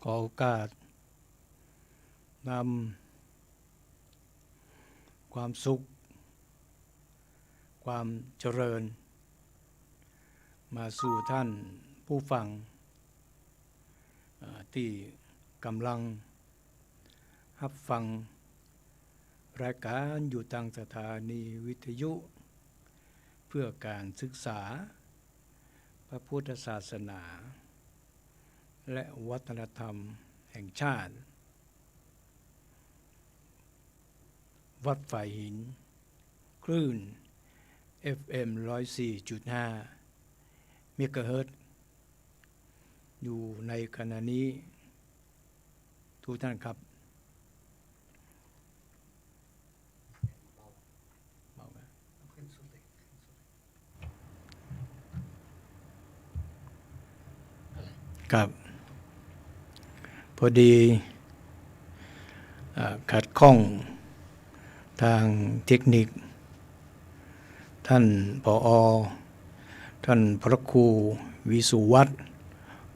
ขอโอกาสนำความสุขความเจริญมาสู่ท่านผู้ฟังที่กำลังรับฟังรายการอยู่ทางสถานีวิทยุเพื่อการศึกษาพระพุทธศาสนาและวัฒนธรรมแห่งชาติวัดฝ่ายหินคลื่น FM 104.5 เมกะเฮิรตซ์อยู่ในขณะนี้ทุกท่านครับครับพอดีขัดข้องทางเทคนิคท่านผอ.ท่านพระครูวิสุวัฒน์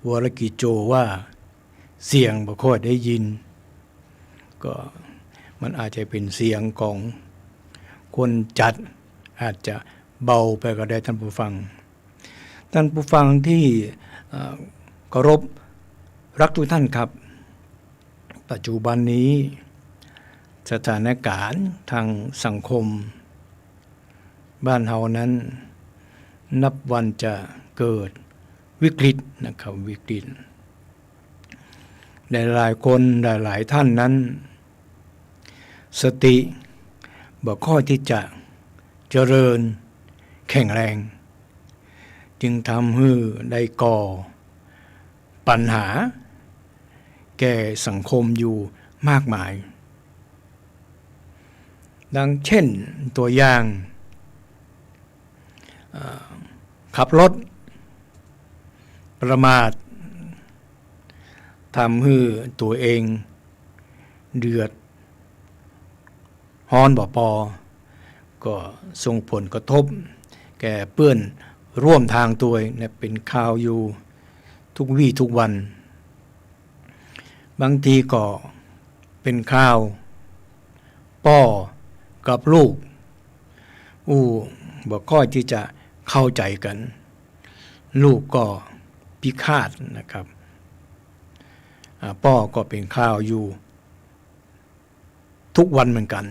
วรกิจโจว่าเสียงบ่ค่อยได้ยินก็มันอาจจะเป็นเสียงของคนจัดอาจจะเบาไปก็ได้ท่านผู้ฟังที่เคารพรักทุกท่านครับปัจจุบันนี้สถานการณ์ทางสังคมบ้านเฮานั้นนับวันจะเกิดวิกฤตนะครับวิกฤตหลายคนหลายท่านนั้นสติบ่ค่อยที่จะเจริญแข็งแรงจึงทำให้ได้ก่อปัญหาแก่สังคมอยู่มากมายดังเช่นตัวอย่างขับรถประมาททำให้ตัวเองเดือดร้อนบ่พอก็ส่งผลกระทบแก่เพื่อนร่วมทางตัวเป็นข่าวอยู่ทุกวี่ทุกวันบางทีก็เป็นข่าวพ่อกับลูกบ่ค่อยที่จะเข้าใจกันลูกก็พิฆาตนะครับพ่อก็เป็นข่าวอยู่ทุกวันเหมือนกัน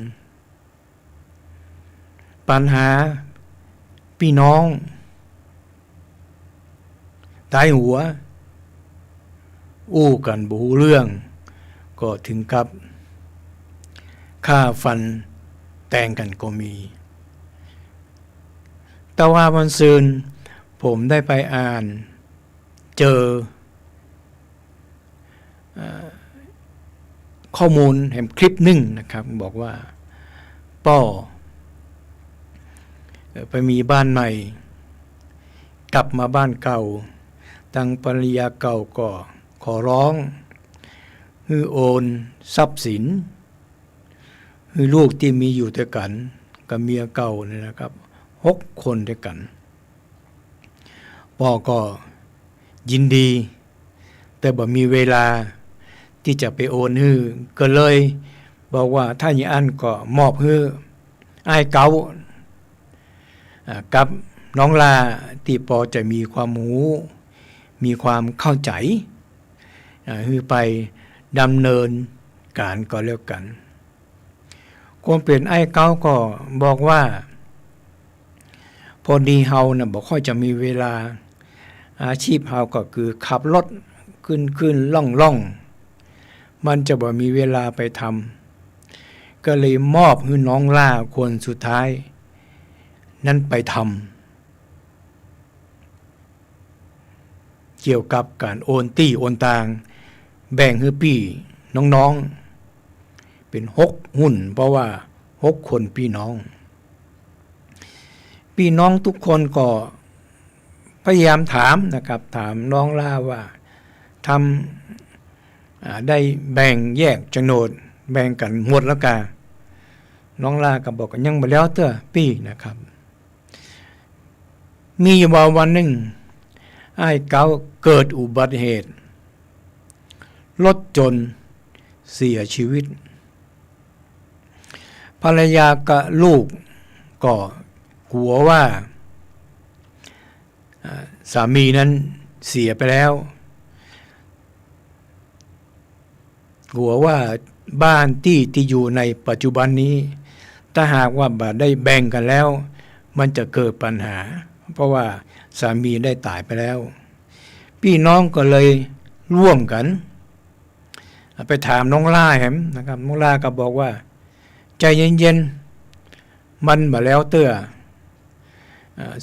ปัญหาพี่น้องตายหัวกันบ่รู้เรื่องก็ถึงกับฆ่าฟันแต่งกันก็มีแต่ว่าวันซืนผมได้ไปอ่านเจอข้อมูลแห่งคลิปหนึ่งนะครับบอกว่าป้อไปมีบ้านใหม่กลับมาบ้านเก่าทางภรรยาเก่าก็ขอร้องให้โอนทรัพย์สินให้ลูกที่มีอยู่ด้วยกันกับเมียเก่าเนี่ยนะครับ6 คนด้วยกันพ่อก็ยินดีแต่บ่มีเวลาที่จะไปโอนให้ก็เลยบอกว่าถ้าอย่างนั้นก็มอบให้อ้ายเก่ากับน้องลาที่พอจะมีความรู้มีความเข้าใจคือไปดำเนินการก็แล้วกันความเป็นไอ้เก้าก็บอกว่าพอดีเฮานะบ่ค่อยจะมีเวลาอาชีพเฮาก็คือขับรถขึ้นล่องมันจะบ่มีเวลาไปทำก็เลยมอบให้น้องล่าคนสุดท้ายนั้นไปทำเกี่ยวกับการโอนตี้โอนตางแบ่งให้พี่น้องๆเป็น6 หุ้นเพราะว่า6 คนพี่น้องทุกคนก็พยายามถามนะครับถามน้องล่าว่าทำได้แบ่งแยกโฉนดแบ่งกันหมดแล้วกันน้องล่าก็บอกกันยังบ่แล้วเด้อพี่นะครับมีอยู่วันหนึ่งไอ้เก่าเกิดอุบัติเหตุ รถจนเสียชีวิตภรรยากับลูกก็กลัวว่าสามีนั้นเสียไปแล้วกลัวว่าบ้านที่อยู่ในปัจจุบันนี้ถ้าหากว่าได้แบ่งกันแล้วมันจะเกิดปัญหาเพราะว่าสามีได้ตายไปแล้วพี่น้องก็เลยร่วมกันไปถามน้องล่าแหมนะครับน้องล่าก็บอกว่าใจเย็นๆมันมาแล้วเตื้อ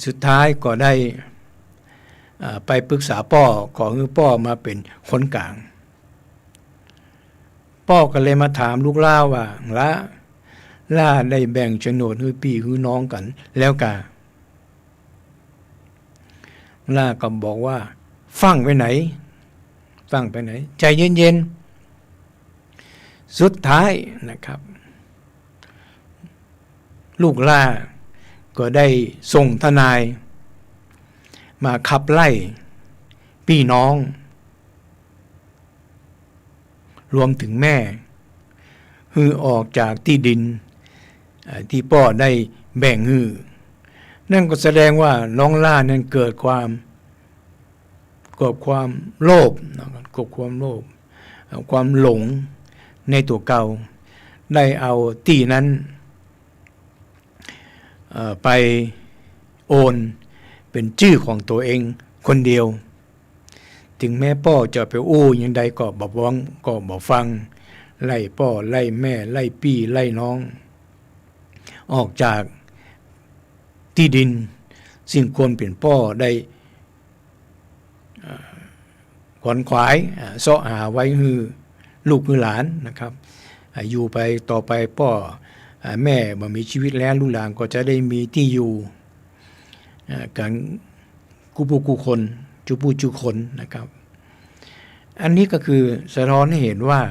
สุดท้ายก็ได้ไปปรึกษาพ่อขอให้พ่อมาเป็นคนกลางพ่อก็เลยมาถามลูกล่าว่าล่าได้แบ่งโฉนดให้พี่ให้น้องกันแล้วกะล่าก็บอกว่าฟังไปไหนใจเย็นๆสุดท้ายนะครับลูกล่าก็ได้ส่งทนายมาขับไล่พี่น้องรวมถึงแม่ฮือออกจากที่ดินที่พ่อได้แบ่งฮือนั่นก็แสดงว่าน้องล่านั้นเกิดความโลภความหลงในตัวเก่าได้เอาที่นั้นไปโอนเป็นชื่อของตัวเองคนเดียวถึงแม่พ่อจะไปอู้ยังใดก็บอกวังก็บอกฟังไล่พ่อไล่แม่ไล่พี่ไล่น้องออกจากที่ดินสิ่งควรเป็นพ่อได้ขวนขวายเสาะหาไว้ฮือลูกฮือหลานนะครับอยู่ไปต่อไปพ่อแม่มามีชีวิตแล้วลูกหลานก็จะได้มีที่อยู่กันกูคนจุคนนะครับอันนี้ก็คือสะท้อนให้เห็นว่า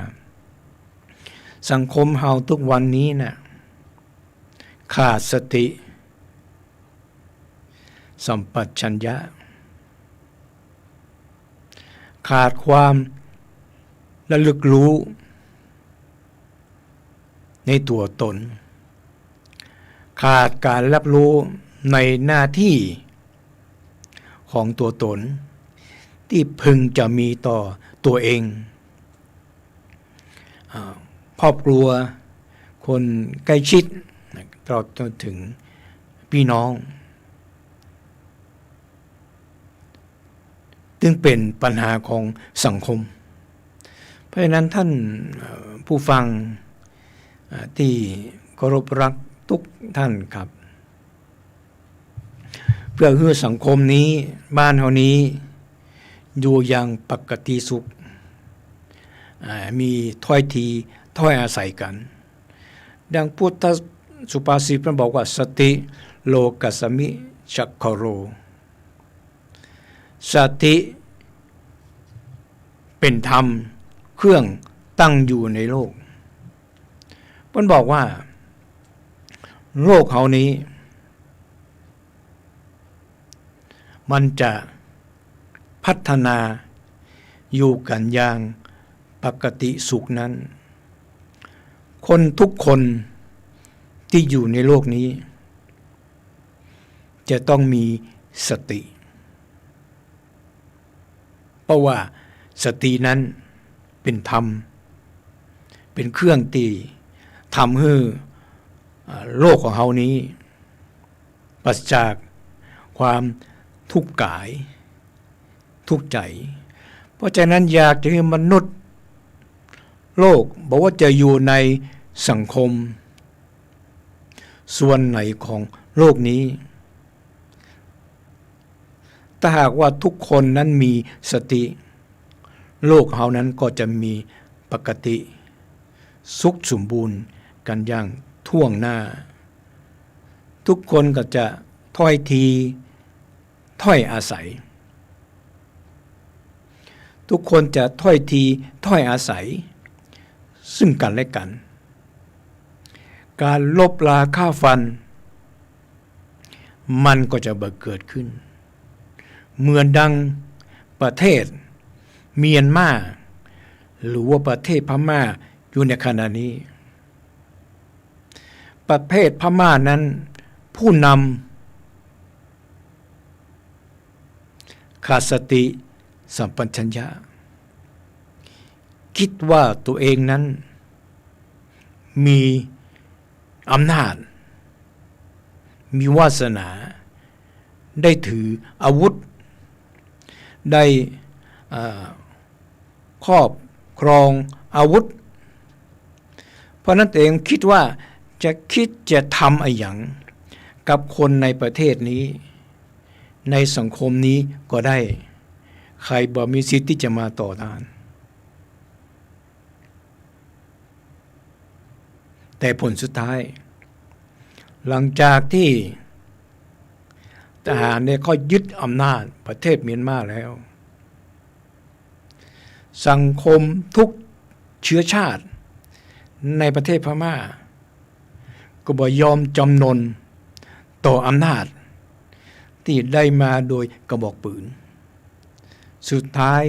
สังคมเฮาทุกวันนี้นะขาดสติสัมปชัญญะขาดความระลึกรู้ในตัวตนขาดการรับรู้ในหน้าที่ของตัวตนที่พึงจะมีต่อตัวเองครอบครัวคนใกล้ชิดตลอดจนถึงพี่น้องซึ่งเป็นปัญหาของสังคมเพราะฉะนั้นท่านผู้ฟังที่เคารพรักทุกท่านครับเพื่อให้สังคมนี้บ้านเฮานี้อยู่อย่างปกติสุขมีถ้อยทีถ้อยอาศัยกันดังพุทธสุภาษิตมันบอกว่าสติโลกัสสมิชัคคโรสติเป็นธรรมเครื่องตั้งอยู่ในโลกมันบอกว่าโลกเฮานี้มันจะพัฒนาอยู่กันอย่างปกติสุขนั้นคนทุกคนที่อยู่ในโลกนี้จะต้องมีสติเพราะว่าสตินั้นเป็นธรรมเป็นเครื่องตีทำให้โลกของเฮานี้ปราศจากความทุกข์กายทุกข์ใจเพราะฉะนั้นอยากจะให้มนุษย์โลกบอกว่าจะอยู่ในสังคมส่วนไหนของโลกนี้ถ้าหากว่าทุกคนนั้นมีสติโลกเฮานั้นก็จะมีปกติสุขสมบูรณ์กันอย่างท่วงหน้าทุกคนก็จะถ้อยทีถ้อยอาศัยทุกคนจะถ้อยทีถ้อยอาศัยซึ่งกันและกันการลบลาฆ่าฟันมันก็จะเกิดขึ้นเหมือนดังประเทศเมียนมา หรือว่าประเทศพม่าอยู่ในขณะนี้ ประเทศพม่านั้นผู้นำขาดสติสัมปชัญญะคิดว่าตัวเองนั้นมีอำนาจมีวาสนาได้ถืออาวุธได้ครอบครองอาวุธเพราะนั้นเองคิดว่าจะทำอะไรอย่างกับคนในประเทศนี้ในสังคมนี้ก็ได้ใครบ่มีสิทธิ์ที่จะมาต่อต้านแต่ผลสุดท้ายหลังจากที่ทหารเนี่ยเขายึดอำนาจประเทศเมียนมาแล้วสังคมทุกเชื้อชาติในประเทศพม่าก็บ่ยอมจำนนต่ออำนาจที่ได้มาโดยกระบอกปืนสุดท้าย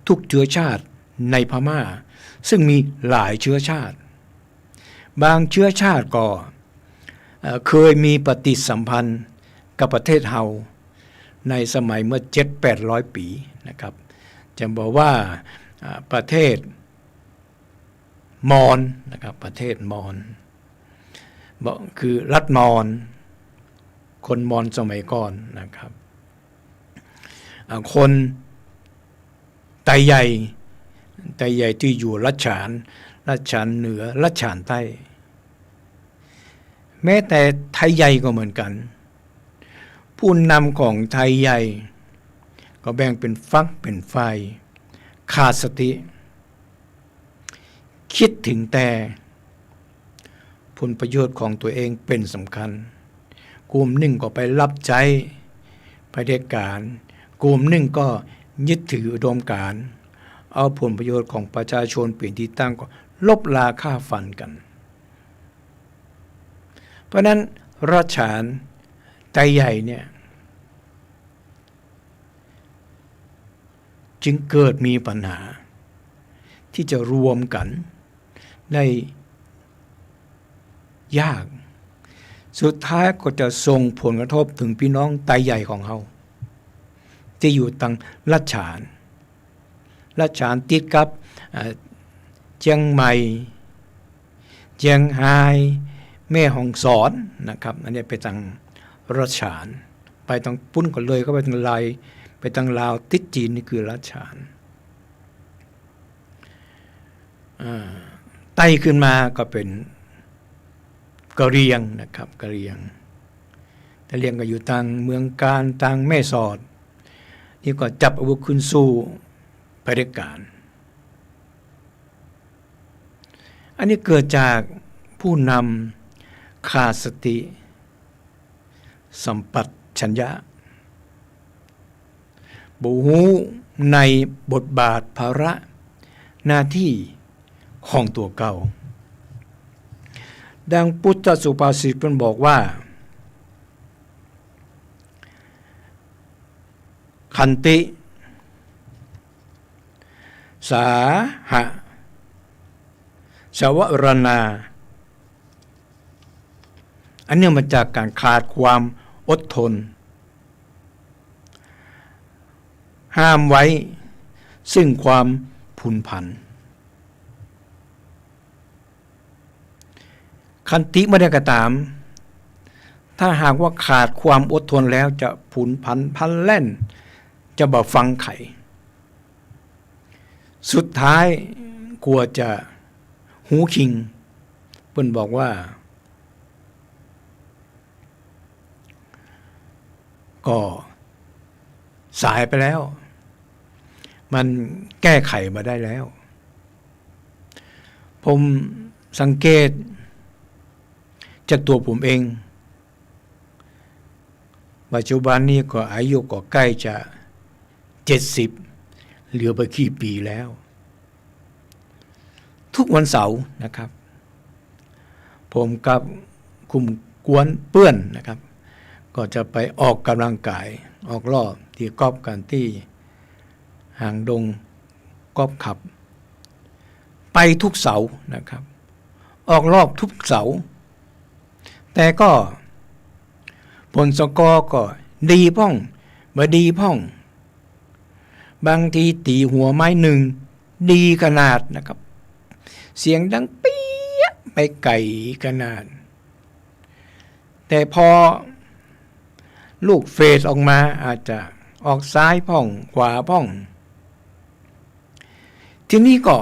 ทุกเชื้อชาติในพม่าซึ่งมีหลายเชื้อชาติบางเชื้อชาติก็เคยมีปฏิสัมพันธ์กับประเทศเฮาในสมัยเมื่อ 700-800 ปีนะครับจะบอกว่าประเทศมอญนะครับประเทศมอญคือรัฐมอญคนมอญสมัยก่อนนะครับคนไตใหญ่ที่อยู่รัชฉานเหนือรัชฉานใต้แม้แต่ไทยใหญ่ก็เหมือนกันผู้นำของไทยใหญ่ก็แบ่งเป็นฝักเป็นฝ่ายขาดสติคิดถึงแต่ผลประโยชน์ของตัวเองเป็นสำคัญกลุ่มหนึ่งก็ไปรับใจเผด็จการกลุ่มหนึ่งก็ยึดถืออุดมการณ์เอาผลประโยชน์ของประชาชนเป็นที่ตั้งก็ลบราฆ่าฟันกันเพราะนั้นรัชฉานไทยใหญ่เนี่ยจึงเกิดมีปัญหาที่จะรวมกันได้ยากสุดท้ายก็จะส่งผลกระทบถึงพี่น้องไทยใหญ่ของเขาที่อยู่ทางรัชฉานติดกับเชียงใหม่เชียงรายแม่ฮ่องสอนนะครับอันนี้ไปทางรัชฉานไปทางปุ้นก็เลยก็ไปทางลายไปทางลาวติดจีนนี่คือรัชฉานไต่ขึ้นมาก็เป็นกะเหรี่ยงนะครับกะเหรี่ยงแต่เรียงก็อยู่ทางเมืองกาญทางแม่สอดนี่ก็จับอาวุธขึ้นสู้เผด็จการอันนี้เกิดจากผู้นำขาดสติสัมปชัญญะบ่ฮู้ในบทบาทภาระหน้าที่ของตัวเก่าดังพุทธสุภาษิตเพิ่นบอกว่าขันติสาหะสวรณาอันนี้มาจากการขาดความอดทนห้ามไว้ซึ่งความผุนผันขันติไม่ได้กระตามถ้าหากว่าขาดความอดทนแล้วจะผุนผันพันแล่นจะบ่ฟังไขสุดท้ายกลัวจะหูคิงเพิ่นบอกว่าก็สายไปแล้วมันแก้ไขมาได้แล้วผมสังเกตจากตัวผมเองปัจจุบันนี้ก็อายุก็ใกล้จะ70เหลือไปกี่ปีแล้วทุกวันเสาร์นะครับผมกับคุมกวนเปื้อนนะครับก็จะไปออกกำลังกายออกรอบที่กอบกันที่หางดง กอล์ฟคลับไปทุกเสาร์นะครับ ออกรอบทุกเสาร์แต่ก็ผลสกอร์ก็ดีพ่องบ่ดีพ่องบางทีตีหัวไม้หนึ่งดีขนาดนะครับเสียงดังเปี้ยไปไกลขนาดแต่พอลูกเฟสออกมาอาจจะออกซ้ายพ่องขวาพ่องทีนี้ก็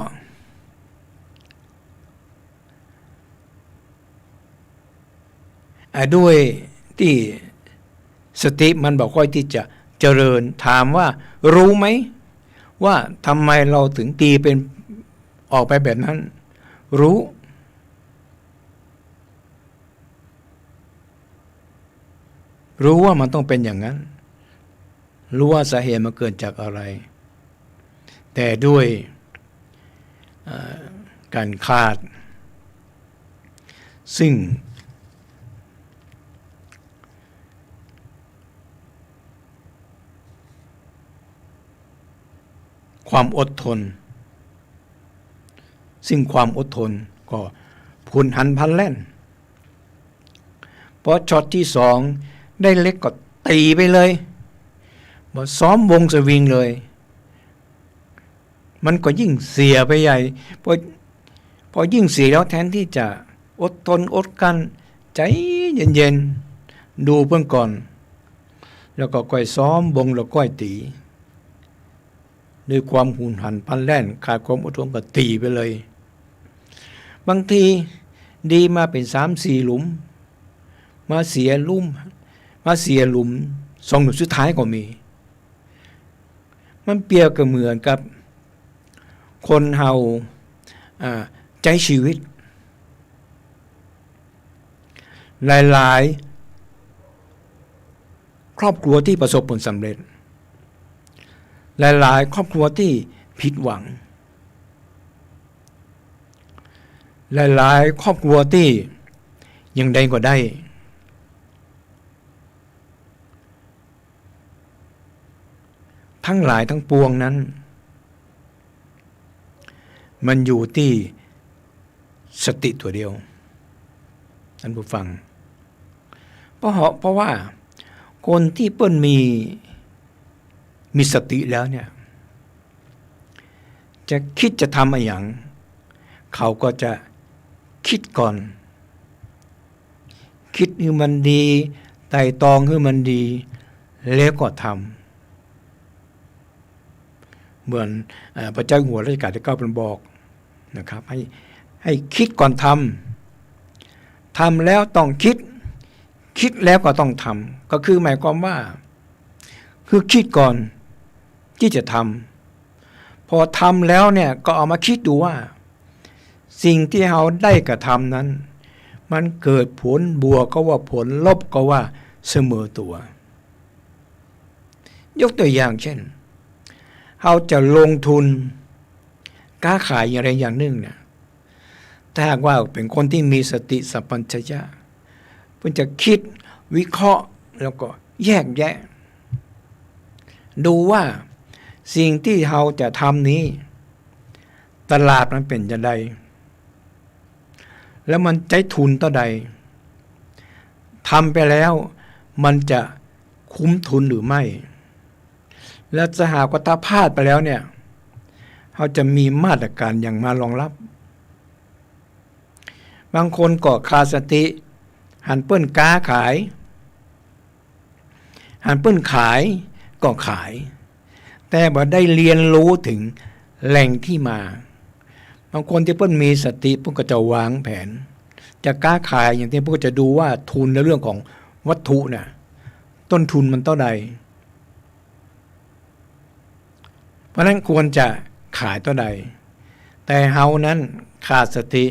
ด้วยที่สติมันบอกค่อยที่จะเจริญถามว่ารู้ไหมว่าทำไมเราถึงตีเป็นออกไปแบบนั้นรู้ว่ามันต้องเป็นอย่างนั้นรู้ว่าสาเหตุมันเกิดจากอะไรแต่ด้วยการคาดซึ่งความอดทนซึ่งความอดทนก็พุนหันพันแล่นพอช็อตที่สองได้เล็กก็ตีไปเลยบ่ซ้อมวงสวิงเลยมันก็ยิ่งเสียไปใหญ่พอยิ่งเสียแล้วแทนที่จะอดทนอดกันใจเย็นๆดูเพื่อนก่อนแล้วก็ค่อยซ้อมวงแล้วค่อยตีด้วยความหุนหันพลันแล่นขาดความอดทนก็ตีไปเลยบางทีดีมาเป็น 3-4 หลุมมาเสียหลุม2 หลุมสุดท้ายก็มีมันเปรียบกับเหมือนกับคนเฮาใจชีวิตหลายๆครอบครัวที่ประสบผลสำเร็จหลายๆครอบครัวที่ผิดหวังหลายๆครอบครัวที่ยังใดก็ได้ทั้งหลายทั้งปวงนั้นมันอยู่ที่สติตัวเดียวท่านผู้ฟังเพราะว่าคนที่เปิ้นมีสติแล้วเนี่ยจะคิดจะทำอะไรอย่างเขาก็จะคิดก่อนคิดให้มันดีไต่ตองให้มันดีแล้วก็ทำเหมือนพระเจ้าอยู่หัวรัชกาลที่ 9เป็นบอกนะครับให้คิดก่อนทำแล้วต้องคิดแล้วก็ต้องทำก็คือหมายความว่าคือคิดก่อนที่จะทำพอทำแล้วเนี่ยก็เอามาคิดดูว่าสิ่งที่เราได้กระทำนั้นมันเกิดผลบวกก็ว่าผลลบก็ว่าเสมอตัวยกตัวอย่างเช่นเราจะลงทุนค้าขายอะไรอย่างหนึ่งเนี่ยถ้าหากว่าเป็นคนที่มีสติสัมปชัญญะเพื่อจะคิดวิเคราะห์แล้วก็แยกแยะดูว่าสิ่งที่เราจะทำนี้ตลาดมันเป็นอย่างไรแล้วมันใช้ทุนเท่าใดทำไปแล้วมันจะคุ้มทุนหรือไม่และจะหากว่าถ้าพลาดไปแล้วเนี่ยเขาจะมีมาตรการอย่างมารองรับบางคนก็ขาดสติหันเปิ้นค้าขายหันเปิ้นขายก็ขายแต่บ่ได้เรียนรู้ถึงแหล่งที่มาบางคนที่เปิ้นมีสติเปิ้นก็จะวางแผนจะค้าขายอย่างที่เปิ้นก็จะดูว่าทุนในเรื่องของวัตถุน่ะต้นทุนมันเท่าใดเพราะนั้นควรจะขายเท่าใดแต่เฮานั้นขาดสติ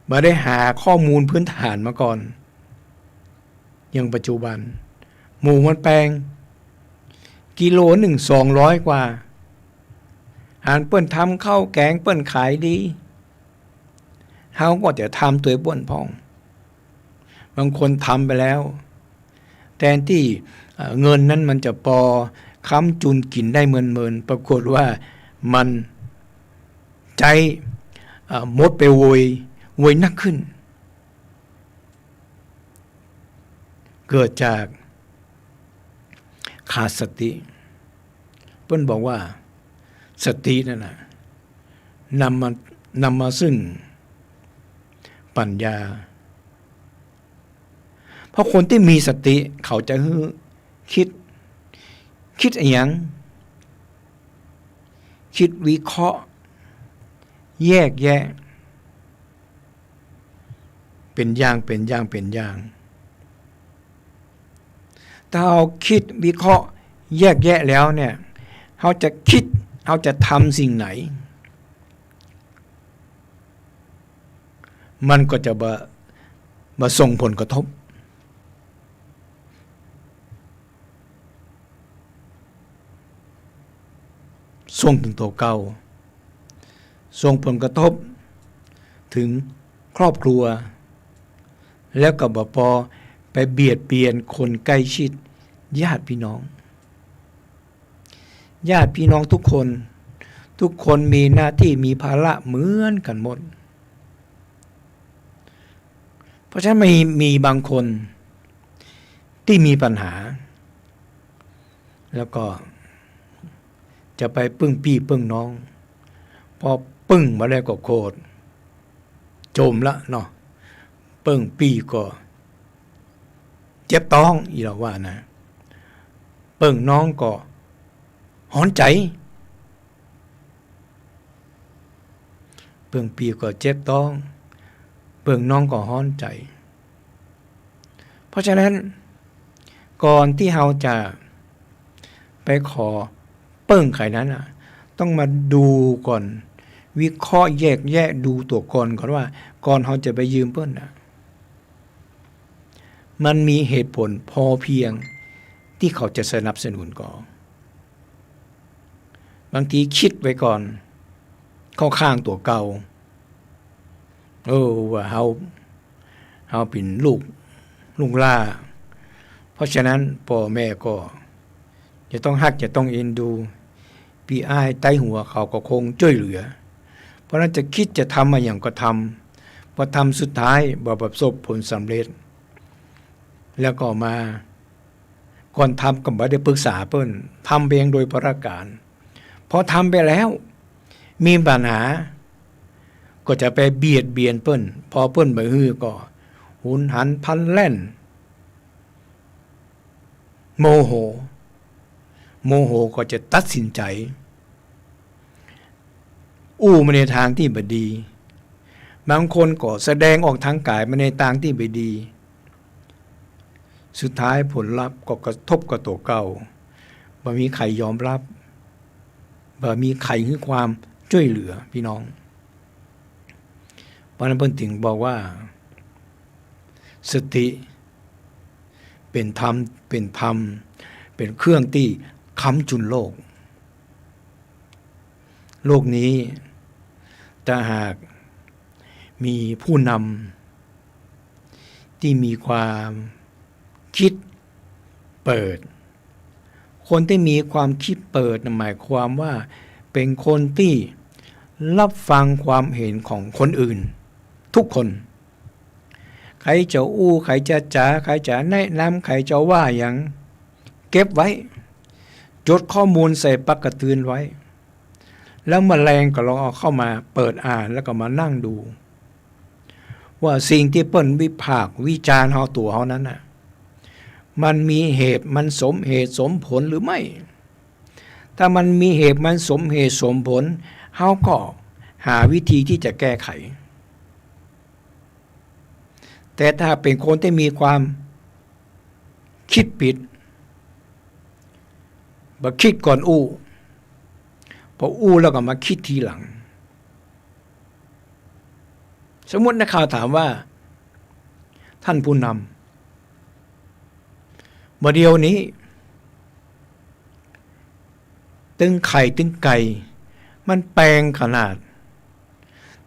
บ่ได้หาข้อมูลพื้นฐานมาก่อนอย่างปัจจุบันหมูมันแพงกิโลหนึ่ง200 กว่าหารเปิ้นทำข้าวแกงเปิ้นขายดีเฮาก็จะทำตัวบ้วนพองบางคนทำไปแล้วแทนที่เงินนั้นมันจะพอค้ำจุนกินได้เมินปรากฏว่า มันใจมดไปโวยนักขึ้นเกิดจากขาดสติเพิ่นบอกว่าสตินั่นน่ะนำมาซึ่งปัญญาเพราะคนที่มีสติเขาจะคิดอะไรอย่างคิดวิเคราะห์แยกแยะเป็นอย่างถ้าเราคิดวิเคราะห์แยกแยะแล้วเนี่ยเราจะคิดเราจะทำสิ่งไหนมันก็จะมาส่งผลกระทบส่งถึงตัวเก่าส่งผลกระทบถึงครอบครัวแล้วก็บ่พอไปเบียดเบียนคนใกล้ชิดญาติพี่น้องทุกคนมีหน้าที่มีภาระเหมือนกันหมดเพราะฉะนั้นมีบางคนที่มีปัญหาแล้วก็จะไปปึ้งพี่ปึ้งน้องพอปึ้งมาแล้วก็โคตรโจมละเนาะปึ้งพี่ก็เจ็บต้องอีเราว่านะปึ้งน้องก็หอนใจปึ้งพี่ก็เจ็บต้องปึ้งน้องก็หอนใจเพราะฉะนั้นก่อนที่เราจะไปขอเปิ้งไข่นั้นต้องมาดูก่อนวิเคราะห์แยกแยะดูตัวก่อนว่าก่อนเขาจะไปยืมเปิ้ลมันมีเหตุผลพอเพียงที่เขาจะสนับสนุนก่อนบางทีคิดไว้ก่อนเข้าข้างตัวเก่าว่าเขาเป็นลูกล่าเพราะฉะนั้นพ่อแม่ก็จะต้องฮักจะต้องเอ็นดูพี่อ้ายใต้หัวเขาก็คงช่วยเหลือเพราะนั้นจะคิดจะทำมาอย่างก็ทำพอทำสุดท้ายบ่ประสบผลสำเร็จแล้วก็มาก่อนทำก็บ่ได้ปรึกษาเปิ้นทำเองโดยประการพอทำไปแล้วมีปัญหาก็จะไปเบียดเบียนเปิ้นพอเปิ้นบ่ฮือก็หุนหันพลันแล่นโมโหก็จะตัดสินใจมาในทางที่ไม่ดีบางคนก็แสดงออกทางกายมาในทางที่ไม่ดีสุดท้ายผลลัพธ์ก็กระทบกับตัวเก่าบ่มีใครยอมรับบ่มีใครให้ความช่วยเหลือพี่น้องเพราะนั้นเพิ่นถึงบอกว่าสติเป็นธรรมเป็นเครื่องที่ค้ำจุนโลกนี้ถ้าหากมีผู้นำที่มีความคิดเปิดคนที่มีความคิดเปิดหมายความว่าเป็นคนที่รับฟังความเห็นของคนอื่นทุกคนใครจะใครจะจ๋าใครจะแนะนำใครจะว่าอย่างเก็บไว้จดข้อมูลใส่ปากกระตือนไว้แล้วแมลงก็ลองเอาเข้ามาเปิดอ่านแล้วก็มานั่งดูว่าสิ่งที่เปิ้นวิพากษ์วิจารณ์เฮาตัวเฮานั้นน่ะมันมีเหตุมันสมเหตุสมผลหรือไม่ถ้ามันมีเหตุมันสมเหตุสมผลเฮาก็หาวิธีที่จะแก้ไขแต่ถ้าเป็นคนที่มีความคิดผิดบ่คิดก่อนพอแล้วก็มาคิดทีหลังสมมุตินักข่าวถามว่าท่านผู้นำเดี๋ยวนี้ตึงไข่ตึงไก่มันแปลงขนาด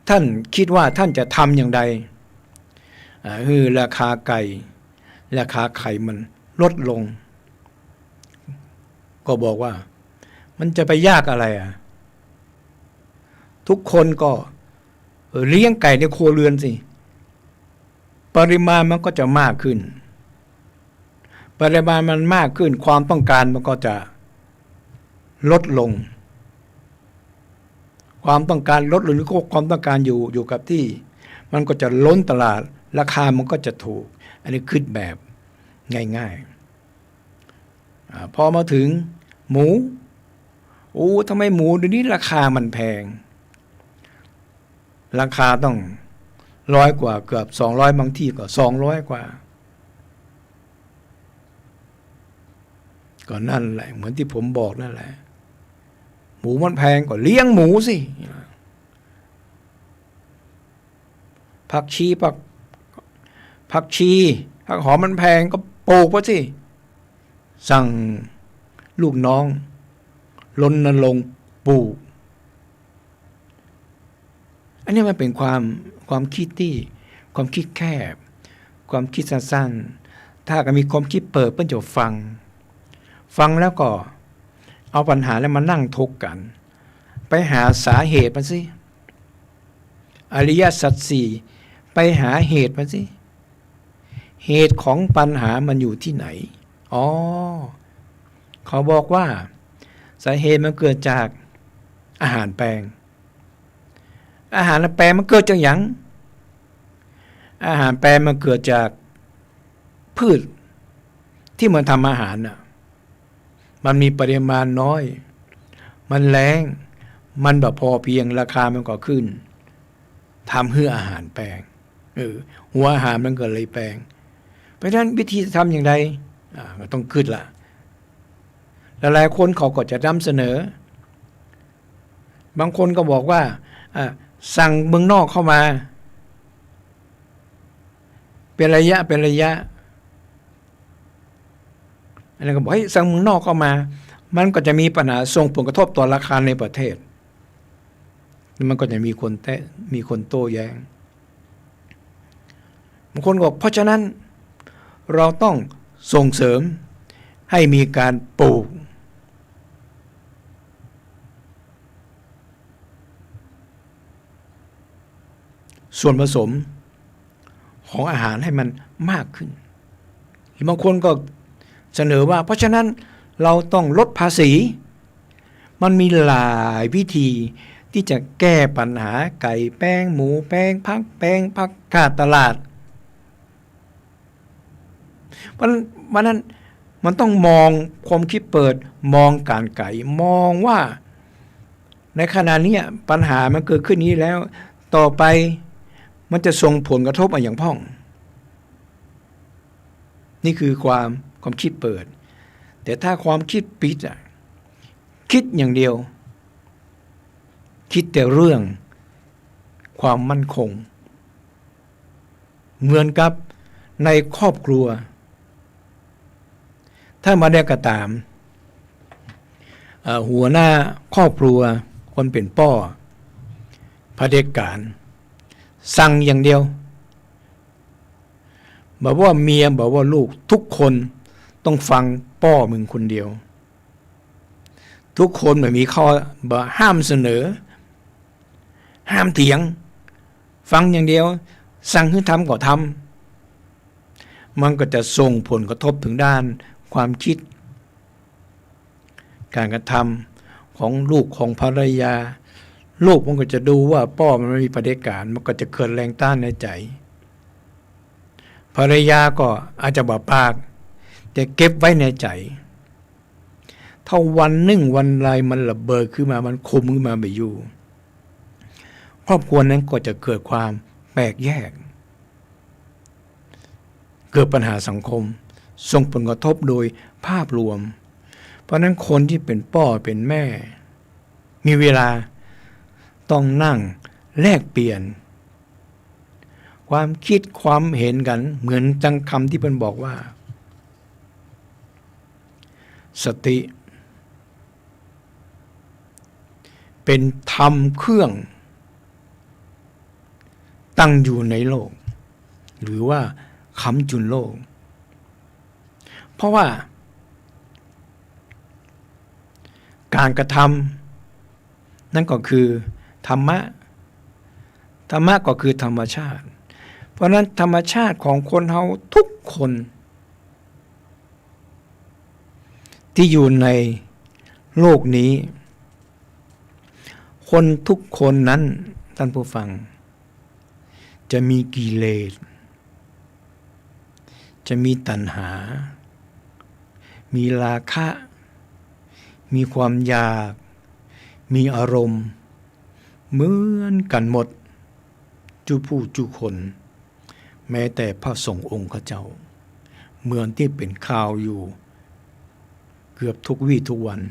ท่านคิดว่าท่านจะทำอย่างไรราคาไก่ราคาไข่มันลดลงก็บอกว่ามันจะไปยากอะไร ทุกคนก็เลี้ยงไก่ในครัวเรือนสิปริมาณมันก็จะมากขึ้นปริมาณมันมากขึ้นความต้องการมันก็จะลดลงความต้องการลดลงหรือความต้องการอยู่กับที่มันก็จะล้นตลาดราคามันก็จะถูกอันนี้คิดแบบง่ายๆพอมาถึงหมูทำไมหมูเดี๋ยวนี้ราคามันแพงราคาต้อง100 กว่าเกือบ200บางที่ก็200 กว่าก็นั่นแหละเหมือนที่ผมบอกนั่นแหละหมูมันแพงก็เลี้ยงหมูสิผักชีผักหอมมันแพงก็ปลูกไว้สิสั่งลูกน้องรณรงค์ปลูกอันนี้มันเป็นความคิดที่ความคิดแคบความคิดสั้นๆถ้าก็มีความคิดเปิดเพื่อจะฟังแล้วก็เอาปัญหาแล้วมานั่งทกกันไปหาสาเหตุมันสิอริยสัจสี่ไปหาเหตุมันสิเหตุของปัญหามันอยู่ที่ไหนเขาบอกว่าสาเหตุมันเกิดจากอาหารแปลงมันเกิดจากหยังอาหารแปลงมันเกิดจากพืชที่มันทำอาหารน่ะมันมีปริมาณน้อยมันแรงมันแบบพอเพียงราคามันก็ขึ้นทำให้อาหารแปลงหัวอาหารมันก็เลยแปลงเพราะฉะนั้นวิธีทำอย่างไรก็ต้องขึ้นละหลายๆคนเขาก็จะนำเสนอบางคนก็บอกว่าสั่งเมืองนอกเข้ามาเป็นระยะอันนั้นก็บอกให้สั่งเมืองนอกเข้ามามันก็จะมีปัญหาส่งผลกระทบต่อราคาในประเทศมันก็จะมีคนโต้แย้งบางคนบอกเพราะฉะนั้นเราต้องส่งเสริมให้มีการปลูกส่วนผสมของอาหารให้มันมากขึ้นบางคนก็เสนอว่าเพราะฉะนั้นเราต้องลดภาษีมันมีหลายวิธีที่จะแก้ปัญหาไก่แป้งหมูแป้งผักขาดตลาดเพราะนั้นมันต้องมองความคิดเปิดมองการไก่มองว่าในขณะนี้ปัญหามันเกิดขึ้นนี้แล้วต่อไปมันจะส่งผลกระทบอย่างพ่องนี่คือความคิดเปิดแต่ถ้าความคิดปิดคิดอย่างเดียวคิดแต่เรื่องความมั่นคงเหมือนกับในครอบครัวถ้ามาได้กระตามหัวหน้าครอบครัวคนเป็นพ่อเผด็จการสั่งอย่างเดียวบอกว่าเมียบอกว่าลูกทุกคนต้องฟังพ่อมึงคนเดียวทุกคนไม่มีข้อห้ามเสนอห้ามเถียงฟังอย่างเดียวสั่งให้ทำก็ทำมันก็จะส่งผลกระทบถึงด้านความคิดการกระทำของลูกของภรรยาลูกมันก็จะดูว่าพ่อมันไม่มีเผด็จการมันก็จะเกิดแรงต้านในใจภรรยาก็อาจจะบาปากแต่เก็บไว้ในใจถ้าวันหนึ่งวันใดมันระเบิดขึ้นมามันคุมขึ้นมาไม่อยู่ครอบครัวนั้นก็จะเกิดความแตกแยกเกิดปัญหาสังคมส่งผลกระทบโดยภาพรวมเพราะนั้นคนที่เป็นพ่อเป็นแม่มีเวลาต้องนั่งแลกเปลี่ยนความคิดความเห็นกันเหมือนจังคำที่เพิ่นบอกว่าสติเป็นธรรมเครื่องตั้งอยู่ในโลกหรือว่าค้ำจุนโลกเพราะว่าการกระทำนั่นก็คือ ธรรมะก็คือธรรมชาติเพราะนั้นธรรมชาติของคนเฮาทุกคนที่อยู่ในโลกนี้คนทุกคนนั้นท่านผู้ฟังจะมีกิเลสจะมีตัณหามีราคะมีความอยากมีอารมณ์เหมือนกันหมดจุผู้จุคนแม้แต่พระสงฆ์องค์เจ้าเหมือนที่เป็นข่าวอยู่เกือบทุกวี่ทุกวัน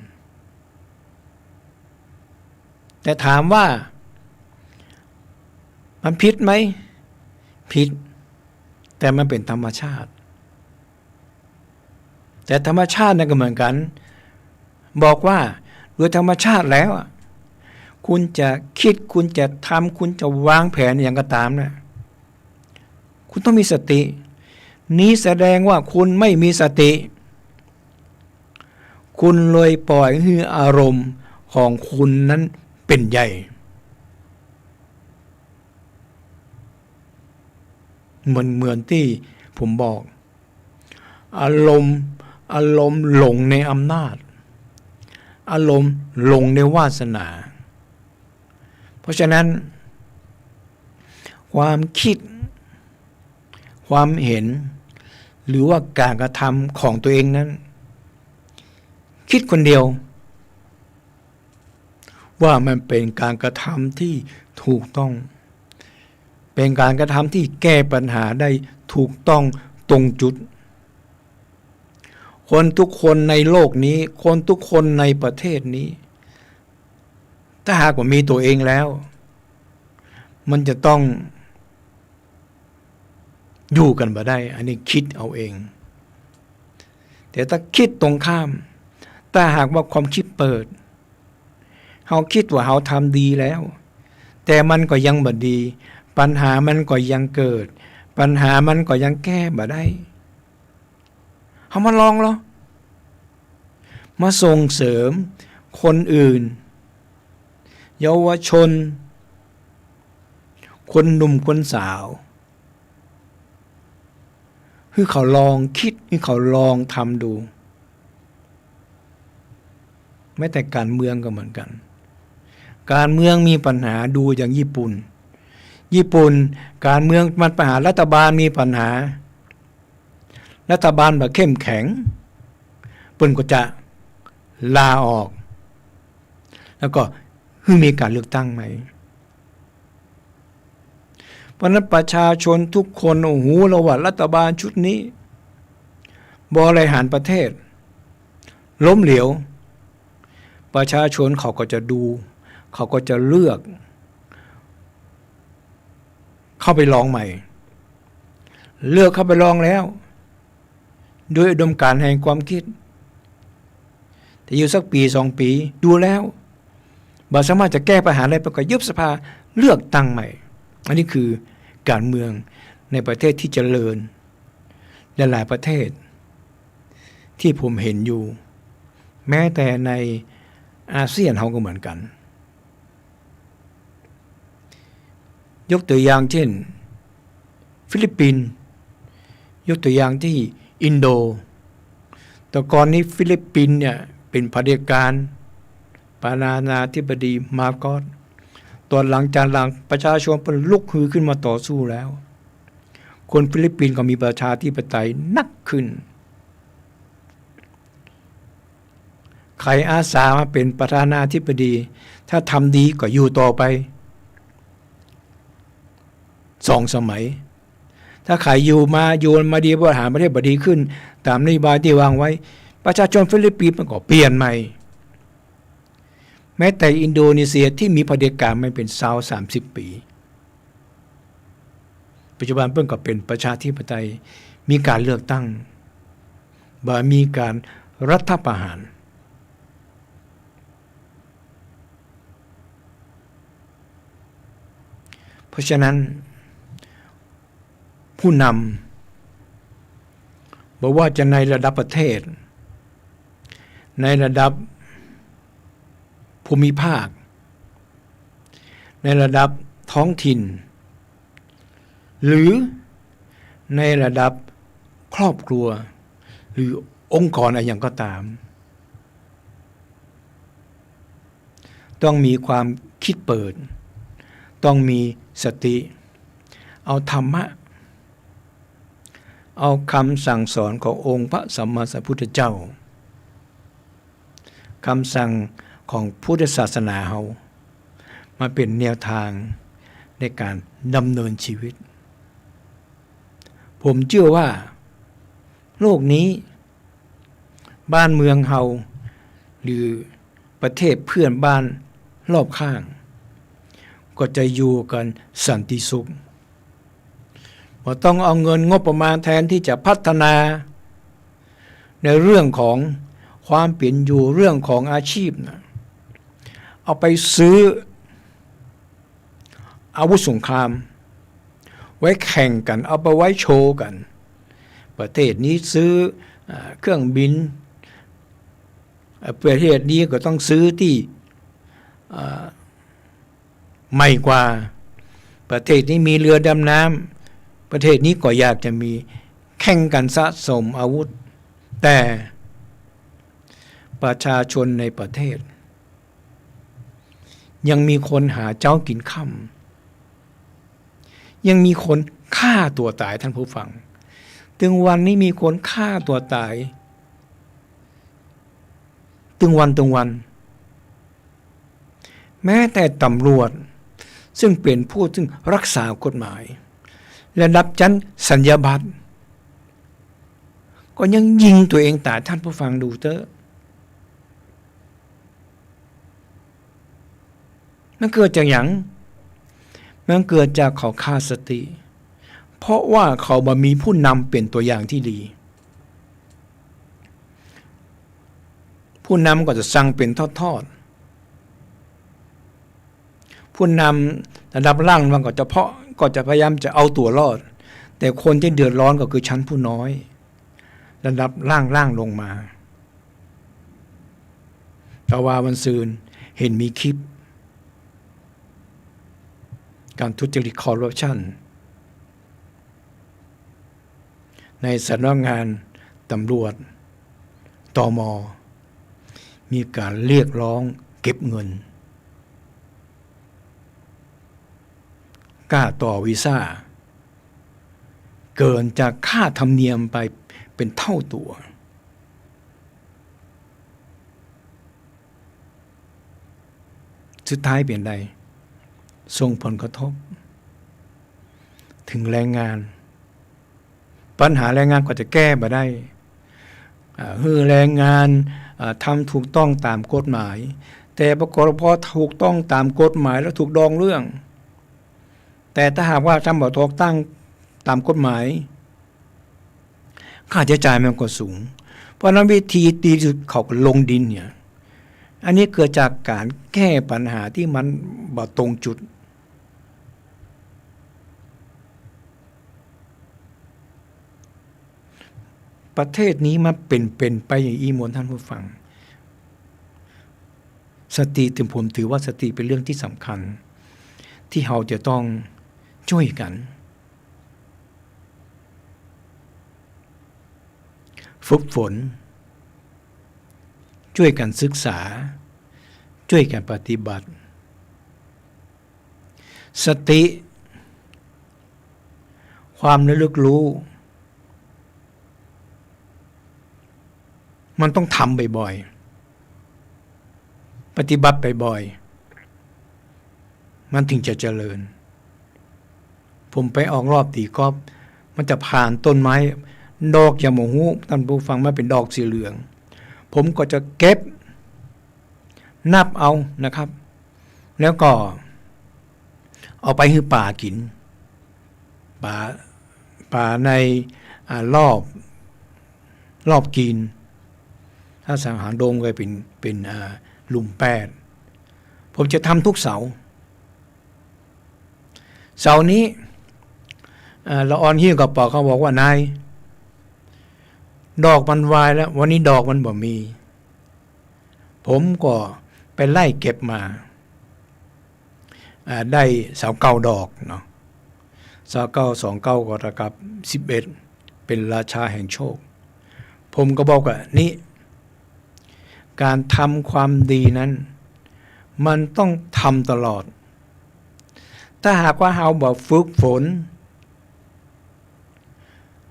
แต่ถามว่ามันผิดไหมผิดแต่มันเป็นธรรมชาติแต่ธรรมชาตินั่นก็เหมือนกันบอกว่าโดยธรรมชาติแล้วคุณจะคิดคุณจะทำคุณจะวางแผนอย่างก็ตามนะคุณต้องมีสตินี้แสดงว่าคุณไม่มีสติคุณเลยปล่อยให้อารมณ์ของคุณนั้นเป็นใหญ่เหมือนที่ผมบอกอารมณ์หลงในอำนาจอารมณ์หลงในวาสนาเพราะฉะนั้นความคิดความเห็นหรือว่าการกระทำของตัวเองนั้นคิดคนเดียวว่ามันเป็นการกระทำที่ถูกต้องเป็นการกระทำที่แก้ปัญหาได้ถูกต้องตรงจุดคนทุกคนในโลกนี้คนทุกคนในประเทศนี้ถ้าหากว่ามีตัวเองแล้วมันจะต้องอยู่กันบ่ได้อันนี้คิดเอาเองแต่ถ้าคิดตรงข้ามถ้าหากว่าความคิดเปิดเฮาคิดว่าเฮาทำดีแล้วแต่มันก็ยังบ่ดีปัญหามันก็ยังเกิดปัญหามันก็ยังแก้บ่ได้เฮามาลองเหรอมาส่งเสริมคนอื่นเยาวชนคนหนุ่มคนสาวคือเขาลองคิดคือเขาลองทำดูแม้แต่การเมืองก็เหมือนกันการเมืองมีปัญหาดูอย่างญี่ปุ่นการเมืองมันปัญหารัฐบาลมีปัญหารัฐบาลแบบเข้มแข็งเปิ้นก็จะลาออกแล้วก็มีการเลือกตั้งใหม่เพราะนั้นประชาชนทุกคนโอ้โหเราว่ารัฐบาลชุดนี้บริหารประเทศล้มเหลวประชาชนเขาก็จะดูเขาก็จะเลือกเข้าไปลองใหม่เลือกเข้าไปลองแล้วด้วยอุดมการณ์แห่งความคิดแต่อยู่สักปี2 ปีดูแล้วบ่สามารถจะแก้ปัญหาอะไรก็ยุบสภาเลือกตั้งใหม่อันนี้คือการเมืองในประเทศที่เจริญและหลายประเทศที่ผมเห็นอยู่แม้แต่ในอาเซียนเขาก็เหมือนกันยกตัวอย่างเช่นฟิลิปปินส์ยกตัวอย่างที่อินโดแต่ก่อนนี้ฟิลิปปินส์เนี่ยเป็นเผด็จการประธานาธิบดีมาโกสตอนหลังประชาชนลุกฮือขึ้นมาต่อสู้แล้วคนฟิลิปปินส์ก็มีประชาธิปไตยนักขึ้นใครอาสามาเป็นประธานาธิบดีถ้าทำดีก็อยู่ต่อไป2 สมัยถ้าใครอยู่มาดีบริหารประเทศดีขึ้นตามนโยบายที่วางไว้ประชาชนฟิลิปปินส์มันก็เปลี่ยนใหม่แม้แต่อินโดนีเซียที่มีเผด็จการมาเป็น30 ปีปัจจุบันเพิ่งก็เป็นประชาธิปไตยมีการเลือกตั้งบ่มีการรัฐประหารเพราะฉะนั้นผู้นำบอกว่าจะในระดับประเทศในระดับภูมิภาค ในระดับท้องถิ่นหรือในระดับครอบครัวหรือองค์กรอะไรอย่างก็ตามต้องมีความคิดเปิดต้องมีสติเอาธรรมะเอาคำสั่งสอนขององค์พระสัมมาสัมพุทธเจ้าคำสั่งของพุทธศาสนาเรามาเป็นแนวทางในการดำเนินชีวิตผมเชื่อว่าโลกนี้บ้านเมืองเราหรือประเทศเพื่อนบ้านรอบข้างก็จะอยู่กันสันติสุขบ่ต้องเอาเงินงบประมาณแทนที่จะพัฒนาในเรื่องของความเป็นอยู่เรื่องของอาชีพนะเอาไปซื้ออาวุธสงครามไว้แข่งกันเอาไปไว้โชว์กันประเทศนี้ซื้อเครื่องบินประเทศนี้ก็ต้องซื้อที่ใหม่กว่าประเทศนี้มีเรือดำน้ำประเทศนี้ก็อยากจะมีแข่งกันสะสมอาวุธแต่ประชาชนในประเทศยังมีคนหาเจ้ากินค่ำยังมีคนฆ่าตัวตายท่านผู้ฟังถึงวันนี้มีคนฆ่าตัวตายถึงวันแม้แต่ตำรวจซึ่งเป็นผู้ซึ่งรักษากฎหมายและรับชั้นสัญญาบัตรก็ยังยิงตัวเองตายท่านผู้ฟังดูเถอะมันเกิดจากอย่างมันเกิดจากเขาขาดสติเพราะว่าเขาบ่มีผู้นำเป็นตัวอย่างที่ดีผู้นำก็จะสั่งเป็นทอดๆผู้นำระดับล่างมันก็จะพยายามจะเอาตัวรอดแต่คนที่เดือดร้อนก็คือชั้นผู้น้อยระดับล่างลงมาแต่ว่าวันซืนเห็นมีคลิปการทุจริตคอร์รัปชันในสำนักงานตำรวจตม.มีการเรียกร้องเก็บเงินกล้าต่อวีซ่าเกินจากค่าธรรมเนียมไปเป็นเท่าตัวสุดท้ายเป็นใดส่งผลกระทบถึงแรงงานปัญหาแรงงานก็จะแก้มาได้แรงงานทำถูกต้องตามกฎหมายแต่ปรากฏพอถูกต้องตามกฎหมายแล้วถูกดองเรื่องแต่ถ้าหากว่าทำบ่ถูกตั้งตามกฎหมายค่าใช้จ่ายมันก็สูงเพราะนั้นวิธีดีที่สุดเขาก็ลงดินเนี่ยอันนี้เกิดจากการแก้ปัญหาที่มันบ่ตรงจุดประเทศนี้มันเป็นไปอย่างอีมวนท่านผู้ฟังสติถึงผมถือว่าสติเป็นเรื่องที่สำคัญที่เราจะต้องช่วยกันฝึกฝนช่วยกันศึกษาช่วยกันปฏิบัติสติความระลึกรู้มันต้องทำบ่อยๆปฏิบัติบ่อยๆมันถึงจะเจริญผมไปออกรอบตีกอล์ฟมันจะผ่านต้นไม้ดอกยาโมหูท่านผู้ฟังมาเป็นดอกสีเหลืองผมก็จะเก็บนับเอานะครับแล้วก็เอาไปให้ป่ากินป่าในรอบกินถ้าสังหารโดมก็เป็นลุมแปดผมจะทำทุกเสาร์นี้ละออนหิ้วกับปอกเขาบอกว่านายดอกมันวายแล้ววันนี้ดอกมันบ่มีผมก็ไปไล่เก็บมา ได้29 ดอกเนาะ29 29ก็เท่ากับ11เป็นราชาแห่งโชคผมก็บอกว่านี่การทำความดีนั้นมันต้องทำตลอดถ้าหากว่าเราบ่ฝึกฝน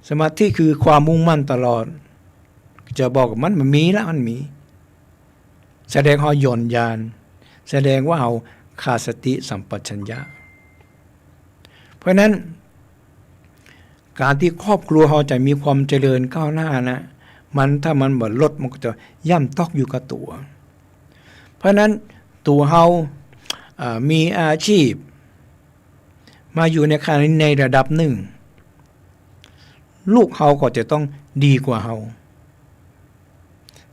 สมาธิคือความมุ่งมั่นตลอดจะบอกว่ามันมีแล้วมันมีแสดงเราหย่อนยานแสดงว่าเราขาดสติสัมปชัญญะเพราะนั้นการที่ครอบครัวเราจะมีความเจริญก้าวหน้านะมันถ้ามันบ่ลดมันก็จะย่ำตอกอยู่กับตัวเพราะนั้นตัวเรามีอาชีพมาอยู่ในขณะนี้ในระดับหนึ่งลูกเราก็จะต้องดีกว่าเรา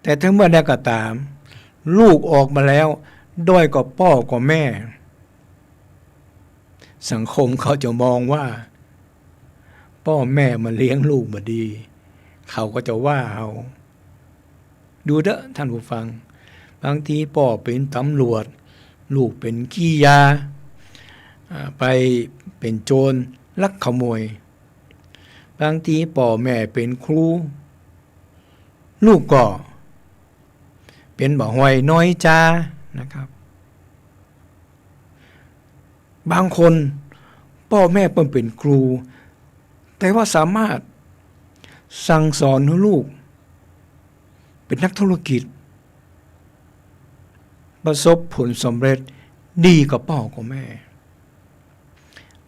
แต่ถึงเมื่อใดก็ตามลูกออกมาแล้วด้อยกว่าพ่อกว่าแม่สังคมเขาจะมองว่าพ่อแม่มาเลี้ยงลูกมาดีเขาก็จะว่าเราดูเด้อท่านผู้ฟังบางทีพ่อเป็นตำรวจลูกเป็นขี้ยาไปเป็นโจรลักขโมยบางทีพ่อแม่เป็นครูลูกก็เป็นบ่ห่วยน้อยจานะครับบางคนพ่อแม่เพิ่นเป็นครูแต่ว่าสามารถสั่งสอนให้ลูกเป็นนักธุรกิจประสบผลสำเร็จดีกว่าพ่อกับแม่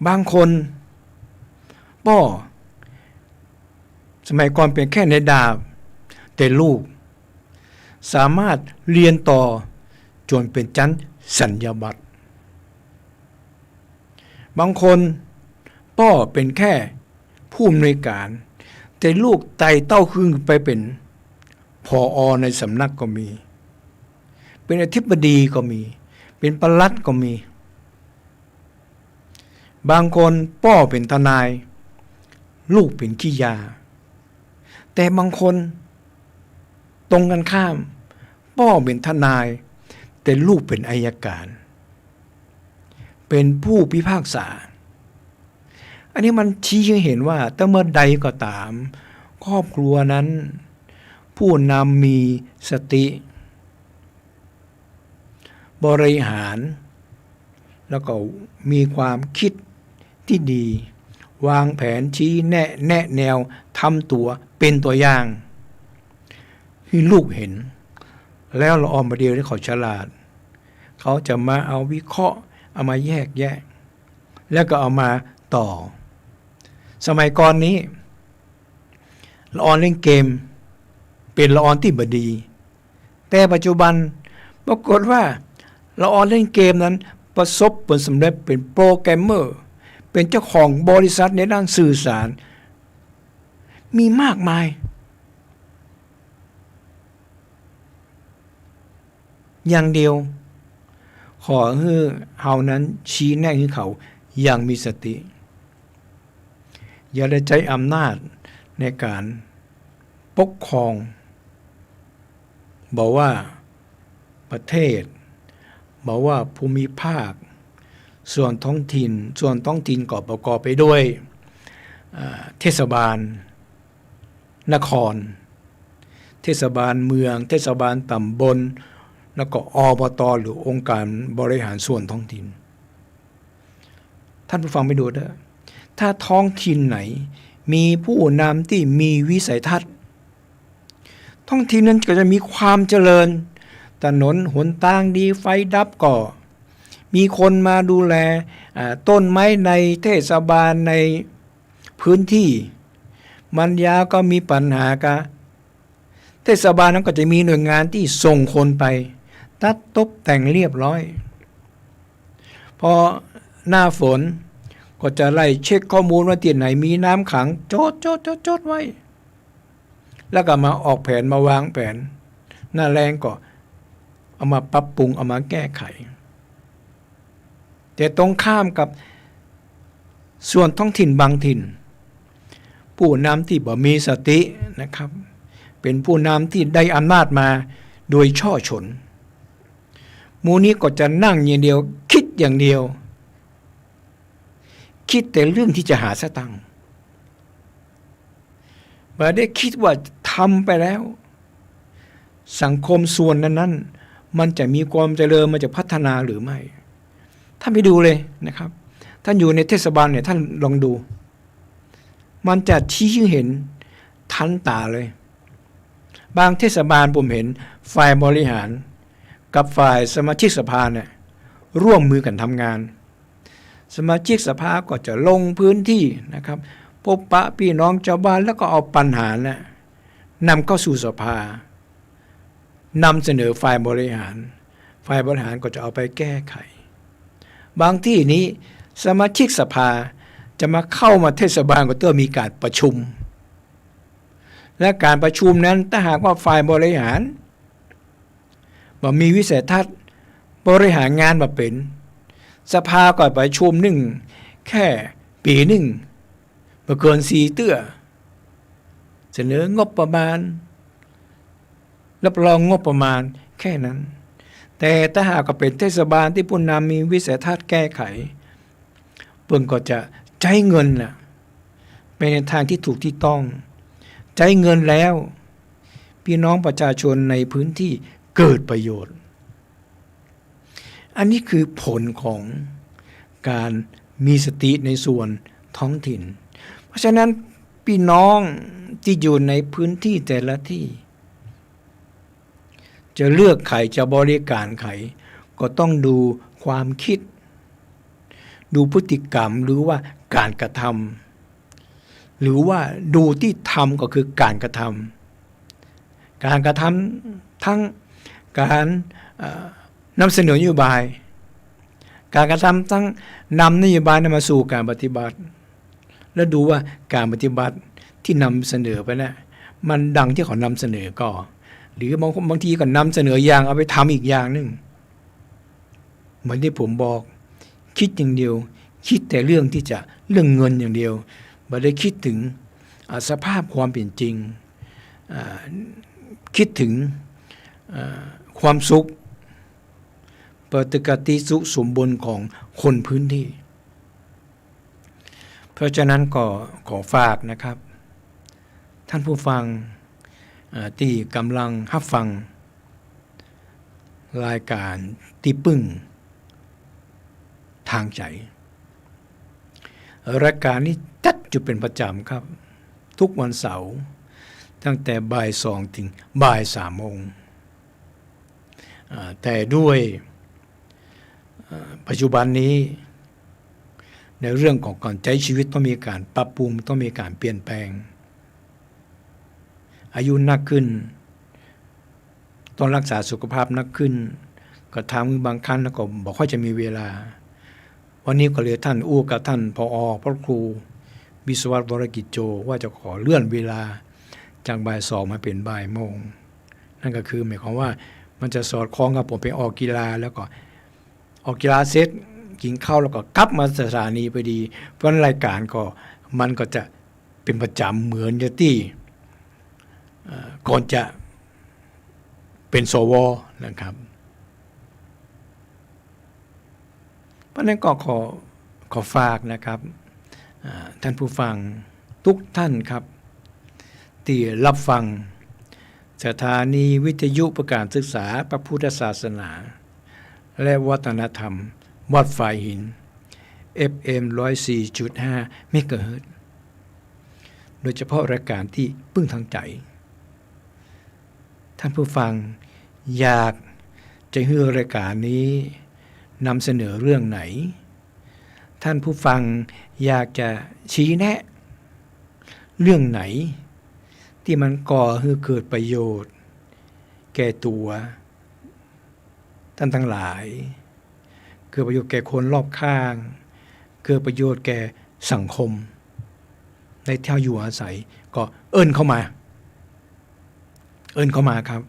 บางคนพ่อสมัยก่อนเป็นแค่ในดาบแต่ลูกสามารถเรียนต่อจนเป็นชั้นสัญญาบัตรบางคนพ่อเป็นแค่ผู้อำนวยการแต่ลูกไต่เต้าขึ้นไปเป็นผอ.ในสำนักก็มีเป็นอธิบดีก็มีเป็นปลัดก็มีบางคนพ่อเป็นทนายลูกเป็นขี้ยาแต่บางคนตรงกันข้ามพ่อเป็นทนายแต่ลูกเป็นอัยการเป็นผู้พิพากษาอันนี้มันชี้ให้เห็นว่าถ้าเมื่อใดก็ตามครอบครัวนั้นผู้นำมีสติบริหารแล้วก็มีความคิดที่ดีวางแผนชี้แนะแนวทำตัวเป็นตัวอย่างให้ลูกเห็นแล้วเราออมมาเดียวที่เขาฉลาดเขาจะมาเอาวิเคราะห์เอามาแยกแยะแล้วก็เอามาต่อสมัยก่อนนี้ละออนเล่นเกมเป็นละออนที่บดีแต่ปัจจุบันปรากฏว่าละออนเล่นเกมนั้นประสบผลสำเร็จเป็นโปรแกรมเมอร์เป็นเจ้าของบริษัทในด้านสื่อสารมีมากมายอย่างเดียวขอให้เฮานั้นชี้แนะให้เขาอย่างมีสติอย่าได้ใช้อำนาจในการปกครองบอกว่าประเทศบอกว่าภูมิภาคส่วนท้องถิ่นก็ประกอบไปด้วยเทศบาลนครเทศบาลเมืองเทศบาลตำบลแล้วก็อบต.หรือองค์การบริหารส่วนท้องถิ่นท่านผู้ฟังไปดูเด้อถ้าท้องถิ่นไหนมีผู้นำที่มีวิสัยทัศน์ท้องถิ่นนั้นก็จะมีความเจริญถนนหนทางดีไฟดับก็มีคนมาดูแลต้นไม้ในเทศบาลในพื้นที่มันยาก็มีปัญหากะเทศบาลนั้นก็จะมีหน่วยงานที่ส่งคนไปตัดตบแต่งเรียบร้อยพอหน้าฝนก็จะไล่เช็คข้อมูลว่าที่ไหนมีน้ำขังจดไว้แล้วก็มาออกแผนมาวางแผนหน้าแรงก็เอามาปรับปรุงเอามาแก้ไขแต่ตรงข้ามกับส่วนท้องถิ่นบางถิ่นผู้นำที่บ่มีสตินะครับเป็นผู้นำที่ได้อำนาจมาโดยช่อฉนหมู่นี้ก็จะนั่งอย่างเดียวคิดอย่างเดียว คิดแต่เรื่องที่จะหาสตังค์ไม่ได้คิดว่าทำไปแล้วสังคมส่วนนั้นมันจะมีความเจริญมันจะพัฒนาหรือไม่ท่านไปดูเลยนะครับท่านอยู่ในเทศบาลเนี่ยท่านลองดูมันจะชี้เห็นทันตาเลยบางเทศบาลผมเห็นฝ่ายบริหารกับฝ่ายสมาชิกสภาเนี่ยร่วมมือกันทำงานสมาชิกสภาก็จะลงพื้นที่นะครับพบปะพี่น้องชาวบ้านแล้วก็เอาปัญหานะนำเข้าสู่สภานำเสนอฝ่ายบริหารก็จะเอาไปแก้ไขบางที่นี้สมาชิกสภาจะมาเข้ามาเทศบาลก็ต้องมีการประชุมและการประชุมนั้นถ้าหากว่าฝ่ายบริหารบ่มีวิสัยทัศน์บริหารงานมาเป็นสภาก็ประชุมหนึ่งแค่ปีหนึ่งบ่เกิน4เตื้อเสนองบประมาณรับรองงบประมาณแค่นั้นแต่ถ้าหากว่าเป็นเทศบาลที่ผู้นำมีวิสัยทัศน์แก้ไขเพิ่นก็จะใช้เงินน่ะไปในทางที่ถูกที่ต้องใช้เงินแล้วพี่น้องประชาชนในพื้นที่เกิดประโยชน์อันนี้คือผลของการมีสติในส่วนท้องถิ่นเพราะฉะนั้นพี่น้องที่อยู่ในพื้นที่แต่ละที่จะเลือกใครจะบริการใครก็ต้องดูความคิดดูพฤติกรรมหรือว่าการกระทำหรือว่าดูที่ทำก็คือการกระทำทั้งการนำเสนอนโยบายการกระทำทั้งนำนโยบายมาสู่การปฏิบัติแล้วดูว่าการปฏิบัติที่นำเสนอไปนะมันดังที่เขานำเสนอก็หรือบางทีก็นำเสนออย่างเอาไปทำอีกอย่างนึงเหมือนที่ผมบอกคิดอย่างเดียวคิดแต่เรื่องที่จะเรื่องเงินอย่างเดียวไม่ได้คิดถึงสภาพความเป็นจริงคิดถึงความสุขปกติสุขสมบูรณ์ของคนพื้นที่เพราะฉะนั้นก็ขอฝากนะครับท่านผู้ฟังที่กำลังรับฟังรายการที่ปึ้งทางใจรายการนี้จัดอยู่เป็นประจำครับทุกวันเสาร์ตั้งแต่บ่าย2ถึงบ่าย3โมงแต่ด้วยปัจจุบันนี้ในเรื่องของการใช้ชีวิตต้องมีการปรับปรุงต้องมีการเปลี่ยนแปลงอายุนักขึ้นต้องรักษาสุขภาพนักขึ้นก็ทำบางครั้งแล้วก็บอกค่อยจะมีเวลาวันนี้ก็เลยท่านอู้กับท่านผอ.พระครูวิศวัตรวรกิจโจว่าจะขอเลื่อนเวลาจากบ่าย2มาเป็นบ่ายโมงนั่นก็คือหมายความว่ามันจะสอดคล้องกับผมไปออกกีฬาแล้วก็ออกกีฬาเสร็จกินข้าวแล้วก็กลับมาสถานีพอดีเพราะรายการก็มันก็จะเป็นประจำเหมือนที่ก่อนจะเป็นสวนะครับเพราะนั้นก็ขอฝากนะครับท่านผู้ฟังทุกท่านครับที่รับฟังสถานีวิทยุประกาศศึกษาพระพุทธศาสนาและวัฒนธรรมวัดฝายหิน FM 104.5 เมกะเฮิรตซ์โดยเฉพาะรายการที่พึ่งทางใจท่านผู้ฟังอยากจะให้รายการนี้นำเสนอเรื่องไหนท่านผู้ฟังอยากจะชี้แนะเรื่องไหนที่มันก่อให้เกิดประโยชน์แก่ตัวท่านทั้งหลายเกิดประโยชน์แก่คนรอบข้างเกิดประโยชน์แก่สังคมในที่อยู่อาศัยก็เอิ้นเข้ามาครับ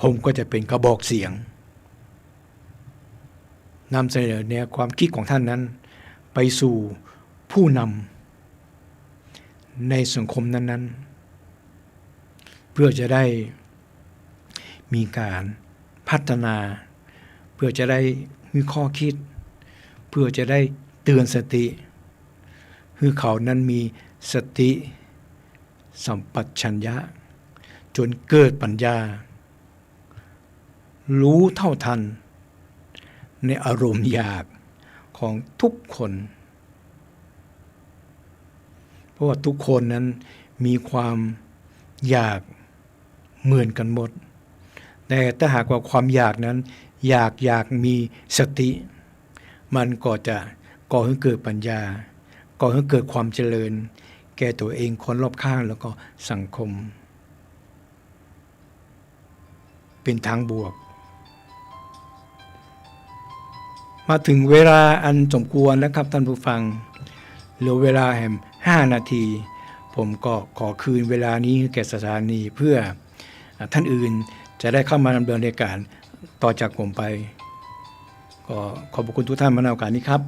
ผมก็จะเป็นกระบอกเสียงนำเสนอแนวความคิดของท่านนั้นไปสู่ผู้นำในสังคมนั้นๆเพื่อจะได้มีการพัฒนาเพื่อจะได้มีข้อคิด เพื่อจะได้เตือนสติคือเขานั้นมีสติสัมปชัญญะจนเกิดปัญญารู้เท่าทันในอารมณ์อยากของทุกคนเพราะว่าทุกคนนั้นมีความอยากเหมือนกันหมดแต่ถ้าหากว่าความอยากนั้นอยากมีสติมันก็จะก่อให้เกิดปัญญาก่อให้เกิดความเจริญแก่ตัวเองคนรอบข้างแล้วก็สังคมเป็นทางบวกมาถึงเวลาอันสมควรแล้วครับท่านผู้ฟังเหลือเวลาแห่ง5 นาทีผมก็ขอคืนเวลานี้แก่สถานีเพื่อท่านอื่นจะได้เข้ามาดำเนินรายการต่อจากผมไปก็ขอบคุณทุกท่านมาในโอกาสนี้ครับ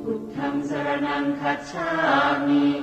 พุทธังสรณังคัจฉามิ